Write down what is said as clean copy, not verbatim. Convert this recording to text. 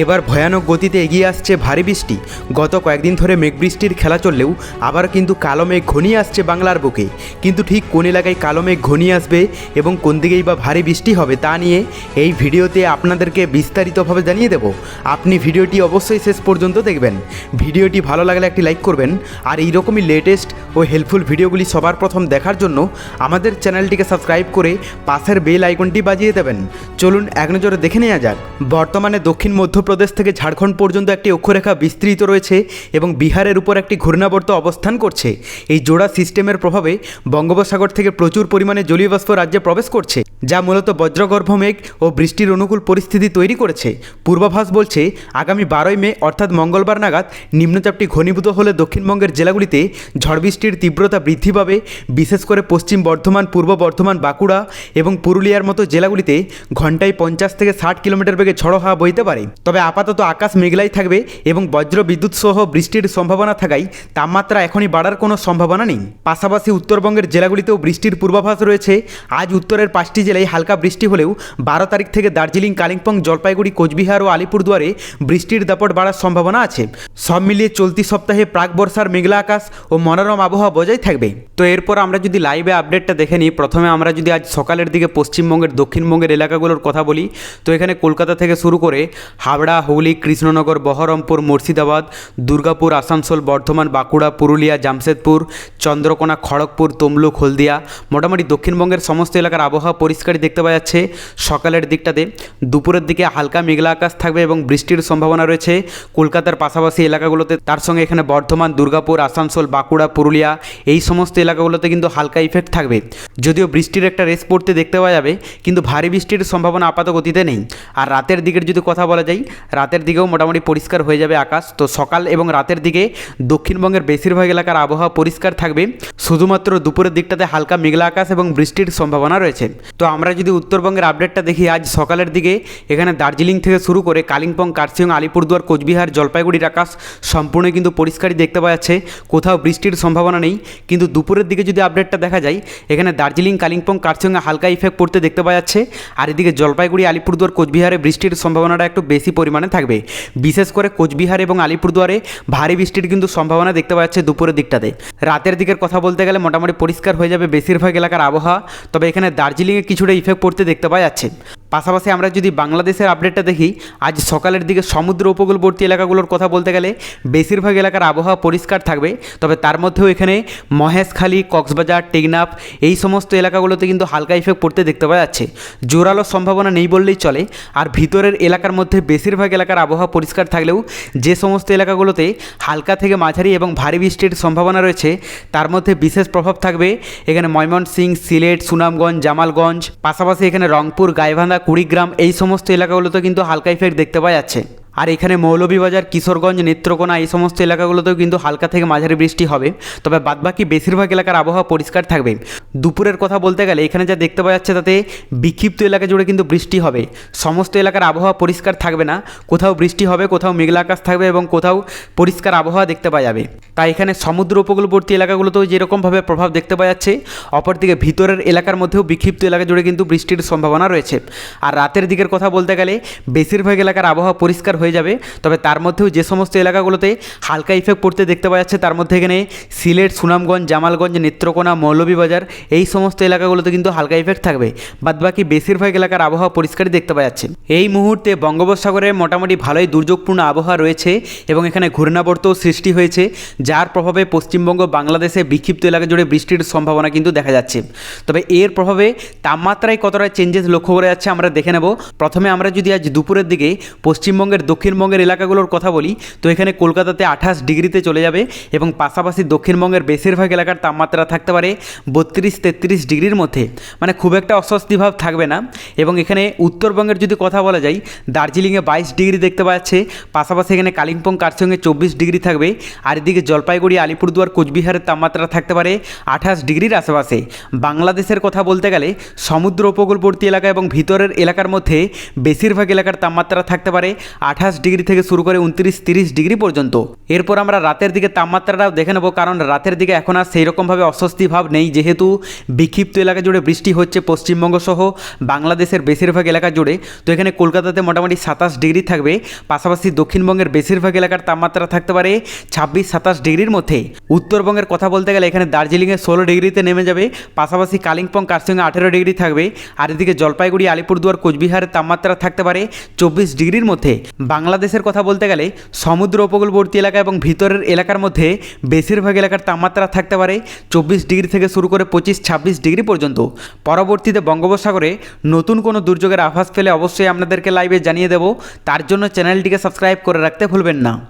এবার ভয়ানক গতিতে এগিয়ে আসছে ভারী বৃষ্টি। গত কয়েকদিন ধরে মেঘ বৃষ্টির খেলা চললেও আবার কিন্তু কালো মেঘ ঘনিয়ে আসছে বাংলার বুকে। কিন্তু ঠিক কোন এলাকায় কালো মেঘ ঘনিয়ে আসবে এবং কোন দিকেই বা ভারী বৃষ্টি হবে তা নিয়ে এই ভিডিওতে আপনাদেরকে বিস্তারিতভাবে জানিয়ে দেব। আপনি ভিডিওটি অবশ্যই শেষ পর্যন্ত দেখবেন। ভিডিওটি ভালো লাগলে একটি লাইক করবেন, আর এইরকমই লেটেস্ট ও হেল্পফুল ভিডিওগুলি সবার প্রথম দেখার জন্য আমাদের চ্যানেলটিকে সাবস্ক্রাইব করে পাশের বেল আইকনটি বাজিয়ে দেবেন। চলুন এক নজরে দেখে নেওয়া যাক। বর্তমানে দক্ষিণ মধ্যপ্রদেশ থেকে ঝাড়খণ্ড পর্যন্ত একটি অক্ষরেখা বিস্তৃত রয়েছে এবং বিহারের উপর একটি ঘূর্ণাবর্ত অবস্থান করছে। এই জোড়া সিস্টেমের প্রভাবে বঙ্গোপসাগর থেকে প্রচুর পরিমাণে জলীয় বাষ্প রাজ্যে প্রবেশ করছে, যা মূলত বজ্রগর্ভ মেঘ ও বৃষ্টির অনুকূল পরিস্থিতি তৈরি করেছে। পূর্বাভাস বলছে আগামী 12ই মে অর্থাৎ মঙ্গলবার নাগাদ নিম্নচাপটি ঘনীভূত হলে দক্ষিণবঙ্গের জেলাগুলিতে ঝড় বৃষ্টির তীব্রতা বৃদ্ধি পাবে। বিশেষ করে পশ্চিম বর্ধমান, পূর্ব বর্ধমান, বাঁকুড়া এবং পুরুলিয়ার মতো জেলাগুলিতে ঘন্টায় 50 থেকে 60 কিলোমিটার বেগে ঝড়ো হাওয়া বইতে পারে। তবে আপাতত আকাশ মেঘলাই থাকবে এবং বজ্র বিদ্যুৎ সহ বৃষ্টির সম্ভাবনা থাকায় তাপমাত্রা এখনই বাড়ার কোনো সম্ভাবনা নেই। পাশাপাশি উত্তরবঙ্গের জেলাগুলিতেও বৃষ্টির পূর্বাভাস রয়েছে। আজ উত্তরের 5টি জেলায় হালকা বৃষ্টি হলেও 12 তারিখ থেকে দার্জিলিং, কালিম্পং, জলপাইগুড়ি, কোচবিহার ও আলিপুরদুয়ারে বৃষ্টির দাপট বাড়ার সম্ভাবনা আছে। সব মিলিয়ে চলতি সপ্তাহে প্রাক বর্ষার মেঘলা আকাশ ও মনোরম আবহাওয়া বজায় থাকবে। তো এরপর আমরা যদি লাইভে আপডেটটা দেখে নিই, প্রথমে আমরা যদি আজ সকালের দিকে পশ্চিমবঙ্গের দক্ষিণবঙ্গের এলাকাগুলোর কথা বলি, তো এখানে কলকাতা থেকে শুরু করে হাওড়া, হুগলি, কৃষ্ণনগর, বহরমপুর, মুর্শিদাবাদ, দুর্গাপুর, আসানসোল, বর্ধমান, বাঁকুড়া, পুরুলিয়া, জামশেদপুর, চন্দ্রকোনা, খড়গপুর, তমলুক, হলদিয়া, মোটামুটি দক্ষিণবঙ্গের সমস্ত এলাকার আবহাওয়া পরিষ্কারই দেখতে পাওয়া যাচ্ছে সকালের দিকটাতে। দুপুরের দিকে হালকা মেঘলা আকাশ থাকবে এবং বৃষ্টির সম্ভাবনা রয়েছে কলকাতার পাশাপাশি এলাকাগুলোতে। তার সঙ্গে এখানে বর্ধমান, দুর্গাপুর, আসানসোল, বাঁকুড়া, পুরুলিয়া এই সমস্ত এলাকাগুলোতে কিন্তু হালকা ইফেক্ট থাকবে। যদিও বৃষ্টির একটা রেস পড়তে দেখতে পাওয়া যাবে, কিন্তু ভারী বৃষ্টির সম্ভাবনা আপাত গতিতে নেই। আর রাতের দিকের যদি কথা বলা যায়, রাতের দিকেও মোটামুটি পরিষ্কার হয়ে যাবে আকাশ। তো সকাল এবং রাতের দিকে দক্ষিণবঙ্গের বেশিরভাগ এলাকার আবহাওয়া পরিষ্কার থাকবে, শুধুমাত্র দুপুরের দিকটাতে হালকা মেঘলা আকাশ এবং বৃষ্টির সম্ভাবনা রয়েছে। তো আমরা যদি উত্তরবঙ্গের আপডেটটা দেখি, আজ সকালের দিকে এখানে দার্জিলিং থেকে শুরু করে কালিম্পং, কার্শিয়ং, আলিপুরদুয়ার, কোচবিহার, জলপাইগুড়ির আকাশ সম্পূর্ণ কিন্তু পরিষ্কারই দেখতে পাওয়া যাচ্ছে, কোথাও বৃষ্টির সম্ভাবনা নেই। কিন্তু দুপুরের দিকে যদি আপডেটটা দেখা যায়, এখানে দার্জিলিং, কালিম্পং, কার্শিয়ংয়ে হালকা ইফেক্ট পড়তে দেখতে পাওয়া যাচ্ছে। আর এদিকে জলপাইগুড়ি, আলিপুরদুয়ার, কোচবিহারে বৃষ্টির সম্ভাবনাটা একটু বেশি পরিমাণে থাকবে। বিশেষ করে কোচবিহার এবং আলিপুরদুয়ারে ভারী বৃষ্টির কিন্তু সম্ভাবনা দেখতে পাওয়া যাচ্ছে দুপুরের দিকটাতে। রাতের দিকের কথা বলতে গেলে মোটামুটি পরিষ্কার হয়ে যাবে বেশিরভাগ এলাকার আবহাওয়া, তবে এখানে দার্জিলিংয়ে কিছুটা ইফেক্ট পড়তে দেখতে পাওয়া যাচ্ছে। পাশাপাশি আমরা যদি বাংলাদেশের আপডেটটা দেখি, আজ সকালের দিকে সমুদ্র উপকূলবর্তী এলাকাগুলোর কথা বলতে গেলে বেশিরভাগ এলাকার আবহাওয়া পরিষ্কার থাকবে। তবে তার মধ্যেও এখানে মহেশখালী, কক্সবাজার, টেকনাফ এই সমস্ত এলাকাগুলোতে কিন্তু হালকা ইফেক্ট পড়তে দেখতে পাওয়া যাচ্ছে। জোরালো সম্ভাবনা নেই বললেই চলে। আর ভিতরের এলাকার মধ্যে বেশিরভাগ এলাকার আবহাওয়া পরিষ্কার থাকলেও যে সমস্ত এলাকাগুলোতে হালকা থেকে মাঝারি এবং ভারী বৃষ্টির সম্ভাবনা রয়েছে, তার মধ্যে বিশেষ প্রভাব থাকবে এখানে ময়মনসিংহ, সিলেট, সুনামগঞ্জ, জামালগঞ্জ, পাশাপাশি এখানে রংপুর, গাইবান্ধা, কুড়িগ্রাম এই সমস্ত এলাকাগুলোতে কিন্তু হালকা ইফেক্ট দেখতে পাওয়া যাচ্ছে। আর এখানে মৌলভীবাজার, কিশোরগঞ্জ, নেত্রকোনা এই সমস্ত এলাকাগুলোতেও কিন্তু হালকা থেকে মাঝারি বৃষ্টি হবে। তবে বাদবাকি বেশিরভাগ এলাকার আবহাওয়া পরিষ্কার থাকবে। দুপুরের কথা বলতে গেলে এখানে যা দেখতে পাওয়া যাচ্ছে তাতে বিক্ষিপ্ত এলাকা জুড়ে কিন্তু বৃষ্টি হবে। সমস্ত এলাকার আবহাওয়া পরিষ্কার থাকবে না, কোথাও বৃষ্টি হবে, কোথাও মেঘলা আকাশ থাকবে এবং কোথাও পরিষ্কার আবহাওয়া দেখতে পাওয়া যাবে। তাই এখানে সমুদ্র উপকূলবর্তী এলাকাগুলোতেও যেরকমভাবে প্রভাব দেখতে পাওয়া যাচ্ছে, অপরদিকে ভিতরের এলাকার মধ্যেও বিক্ষিপ্ত এলাকা জুড়ে কিন্তু বৃষ্টির সম্ভাবনা রয়েছে। আর রাতের দিকের কথা বলতে গেলে বেশিরভাগ এলাকার আবহাওয়া পরিষ্কার হয়ে যাবে। তবে তার মধ্যেও যে সমস্ত এলাকাগুলোতে হালকা ইফেক্ট পড়তে দেখতে পাওয়া যাচ্ছে, তার মধ্যে এখানে সিলেট, সুনামগঞ্জ, জামালগঞ্জ, নেত্রকোনা, মৌলভীবাজার এই সমস্ত এলাকাগুলোতে কিন্তু হালকা ইফেক্ট থাকবে। বাদবাকি বেশিরভাগ এলাকার আবহাওয়া পরিষ্কারই দেখতে পাওয়া যাচ্ছে। এই মুহূর্তে বঙ্গোপসাগরে মোটামুটি ভালোই দুর্যোগপূর্ণ আবহাওয়া রয়েছে এবং এখানে ঘূর্ণাবর্তও সৃষ্টি হয়েছে, যার প্রভাবে পশ্চিমবঙ্গ, বাংলাদেশে বিক্ষিপ্ত এলাকা জুড়ে বৃষ্টির সম্ভাবনা কিন্তু দেখা যাচ্ছে। তবে এর প্রভাবে তাপমাত্রায় কতটা চেঞ্জেস লক্ষ্য করা যাচ্ছে আমরা দেখে নেব। প্রথমে আমরা যদি আজ দুপুরের দিকে পশ্চিমবঙ্গের, দক্ষিণবঙ্গের এলাকাগুলোর কথা বলি, তো এখানে কলকাতাতে 28 ডিগ্রিতে চলে যাবে এবং পাশাপাশি দক্ষিণবঙ্গের বেশিরভাগ এলাকার তাপমাত্রা থাকতে পারে 32-33 ডিগ্রির মধ্যে, মানে খুব একটা অস্বস্তি ভাব থাকবে না। এবং এখানে উত্তরবঙ্গের যদি কথা বলা যায়, দার্জিলিংয়ে 22 ডিগ্রি দেখতে পাওয়া যাচ্ছে, পাশাপাশি এখানে কালিম্পং, কার্শিয়ংয়ে 24 ডিগ্রি থাকবে। আর এদিকে জলপাইগুড়ি, আলিপুরদুয়ার, কোচবিহারের তাপমাত্রা থাকতে পারে 28 ডিগ্রির আশেপাশে। বাংলাদেশের কথা বলতে গেলে সমুদ্র উপকূলবর্তী এলাকা এবং ভিতরের এলাকার মধ্যে বেশিরভাগ এলাকার তাপমাত্রা থাকতে পারে 28 ডিগ্রি থেকে শুরু করে 29-30 ডিগ্রি পর্যন্ত। এরপর আমরা রাতের দিকে তাপমাত্রাটাও দেখে নেব, কারণ রাতের দিকে এখন আর সেই রকমভাবে অস্বস্তি ভাব নেই, যেহেতু বিক্ষিপ্ত এলাকা জুড়ে বৃষ্টি হচ্ছে পশ্চিমবঙ্গ সহ বাংলাদেশের বেশিরভাগ এলাকা জুড়ে। তো এখানে কলকাতাতে মোটামুটি 27 ডিগ্রি থাকবে, পাশাপাশি দক্ষিণবঙ্গের বেশিরভাগ এলাকার তাপমাত্রা থাকতে পারে 26-27 ডিগ্রির মধ্যে। উত্তরবঙ্গের কথা বলতে গেলে এখানে দার্জিলিংয়ে 16 ডিগ্রিতে নেমে যাবে, পাশাপাশি কালিম্পং কার্শিয়ঙে 18 ডিগ্রি থাকবে, আর এদিকে জলপাইগুড়ি আলিপুরদুয়ার কোচবিহারের তাপমাত্রা থাকতে পারে 24 ডিগ্রির মধ্যে। বাংলাদেশের কথা বলতে গেলে সমুদ্র উপকূলবর্তী এলাকা এবং ভিতরের এলাকার মধ্যে বেশিরভাগ এলাকার তাপমাত্রা থাকতে পারে 24 ডিগ্রি থেকে শুরু করে 25-26 ডিগ্রি পর্যন্ত। পরবর্তীতে বঙ্গোপসাগরে নতুন কোনো দুর্যোগের আভাস পেলে অবশ্যই আপনাদেরকে লাইভে জানিয়ে দেব, তার জন্য চ্যানেলটিকে সাবস্ক্রাইব করে রাখতে ভুলবেন না।